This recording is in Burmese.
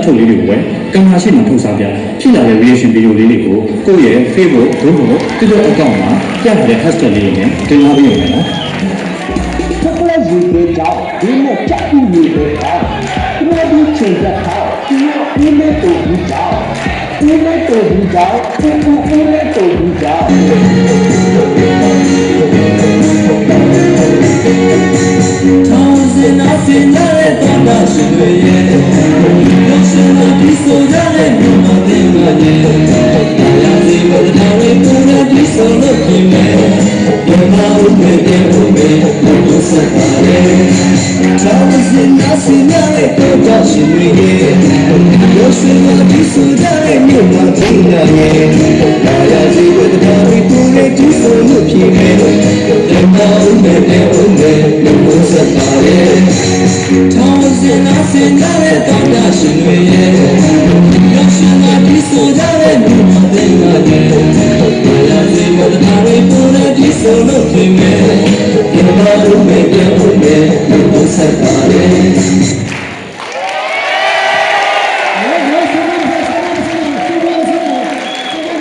ထုတ်လေးတွေကိုပဲကင်မရာရှေ့မှာထုတ်စားပြဖြစ်လာတဲ့ reaction video လေးတွေကိုကိုယ့်ရဲ့ Facebook ဒုက္ခကို TikTok account မှာပြထားတဲ့ hashtag လေးနဲ့တင်လာပြီးရတယ်နော်။ဆက်လက်ယူပေးကြဒီနဲ့ကြည့်နေတယ်ဟာ။ဒီလိုဒီချိန်ကဟာဒီလိုအင်းလေးတို့ဒီကြောင့်အင်းလေးတို့ဒီကြောင့်အင်းလေးတို့ဒီကြောင့်ထောင်စင်နာစင်ရတဲ့တောင်းတရှင်တွေရဲ့ရောက်ရှင်မဒီဆိုကြတဲ့လူမသိငါရဲ့တရားစီဝဒနာတွေပူရဒီဆိုလို့ပြင်မဲ့ဒီမှာဥပ္ပေပြေဥပ္ပေလို့ဆက်ပါလေထောင်စင်နာစင်ရတဲ့တောင်းတရှင်တွေရဲ့ရောက်ရှင်မဒီဆိုကြတဲ့လူမသိငါရဲ့တရားစီဝဒနာတွေပူရဒီဆိုလို့ပြင်မဲ့ဒီမှာဥပ္ပေပြေဥပ္ပေလို့ဆက်ပါလေထောင်စင်နာစင်ရတဲ့တောင်းတရှင်တွေရဲ့ရောက်ရှင်မဒီဆိုကြတဲ့လူမသိငါရဲ့တရားစီဝဒနာတွေပူရဒီဆိုလို့ပြင်မဲ့ဒီမှာဥပ္ပေပြေဥပ္ပေလို့ဆက်ပါလေ